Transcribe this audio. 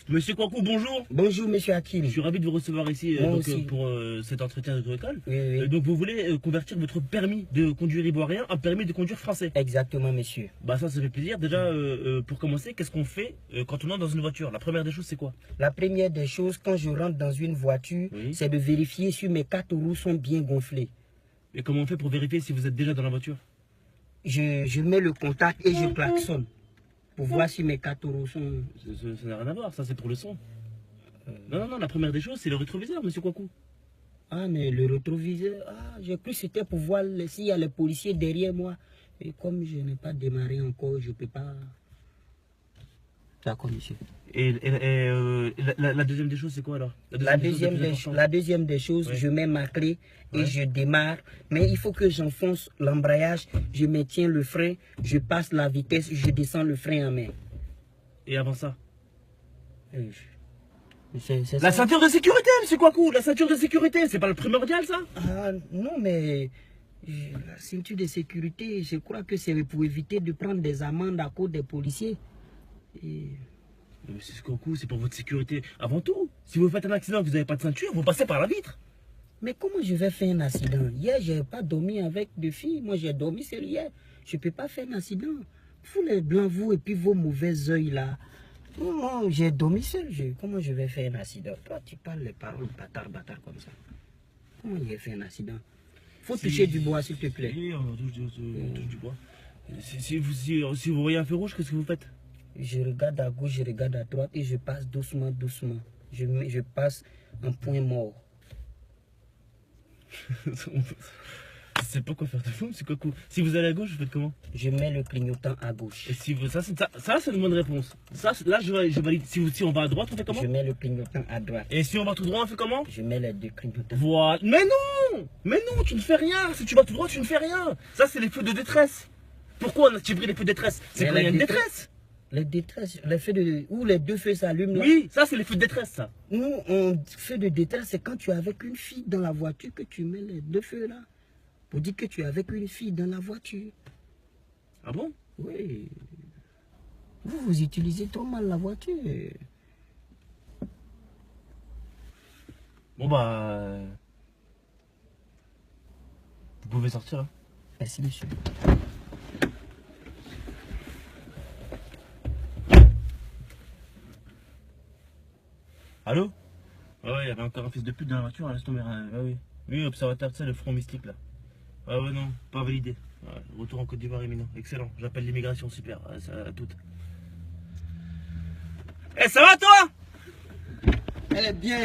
Monsieur Kouakou, bonjour. Bonjour, monsieur Hakim. Je suis ravi de vous recevoir ici pour cet entretien agricole. Oui. Donc vous voulez convertir votre permis de conduire ivoirien en permis de conduire français. Exactement, monsieur. Bah ça fait plaisir. Déjà, pour commencer, qu'est-ce qu'on fait quand on entre dans une voiture? La première des choses, c'est quoi? La première des choses, quand je rentre dans une voiture, c'est de vérifier si mes 4 roues sont bien gonflées. Et comment on fait pour vérifier si vous êtes déjà dans la voiture? Je mets le contact et je klaxonne pour voir si mes 4 roues sont... Ça n'a rien à voir, ça c'est pour le son. Non, la première des choses, c'est le rétroviseur, monsieur Kouakou. Ah, mais le rétroviseur, j'ai cru que c'était pour voir s'il y a les policiers derrière moi. Et comme je n'ai pas démarré encore, je ne peux pas... D'accord, monsieur. Et la deuxième des choses, c'est quoi alors? La deuxième des choses, je mets ma clé et je démarre. Mais il faut que j'enfonce l'embrayage, je maintiens le frein, je passe la vitesse, je descends le frein en main. Et avant ça? La ceinture de sécurité, monsieur Kouakou, la ceinture de sécurité, c'est pas le primordial ça? Ah non, mais la ceinture de sécurité, je crois que c'est pour éviter de prendre des amendes à cause des policiers. Monsieur Kouakou, c'est pour votre sécurité avant tout. Si vous faites un accident, vous n'avez pas de ceinture, vous passez par la vitre. Mais comment je vais faire un accident? Hier, je n'ai pas dormi avec deux filles. Moi, j'ai dormi seul hier. Je ne peux pas faire un accident. Vous les blancs, vous, et puis vos mauvais yeux là. Non, j'ai dormi seul. Comment je vais faire un accident? Toi, tu parles les paroles bâtard comme ça. Comment je vais faire un accident? Faut toucher du bois, s'il te plaît. Oui, on touche du bois. Si vous voyez un feu rouge, qu'est-ce que vous faites? Je regarde à gauche, je regarde à droite et je passe doucement. Je passe un point mort. C'est pas quoi faire de fou, c'est quoi coup. Si vous allez à gauche, vous faites comment? Je mets le clignotant à gauche. Et si vous, ça c'est une bonne réponse. Là, je valide. Si on va à droite, on fait comment? Je mets le clignotant à droite. Et si on va tout droit, on fait comment? Je mets les deux clignotants. Voilà. Mais non, tu ne fais rien. Si tu vas tout droit, tu ne fais rien. Ça, c'est les feux de détresse. Pourquoi on a activé les feux de détresse? C'est quand il y a une détresse. Les détresses, les feux de... Où les deux feux s'allument là. Oui, ça c'est les feux de détresse ça. Nous, on feu de détresse, c'est quand tu es avec une fille dans la voiture que tu mets les deux feux là. Pour dire que tu es avec une fille dans la voiture. Ah bon? Oui. Vous utilisez trop mal la voiture. Bon bah... Vous pouvez sortir hein. Merci monsieur. Allô? Ouais, il y avait encore un fils de pute dans la voiture, laisse tomber. Oui. Oui, observateur, tu sais, le front mystique là. Ouais, non, pas validé. Ouais, retour en Côte d'Ivoire imminent. Excellent. J'appelle l'immigration, super. Ça, tout. Eh, ça va toi? Elle est bien.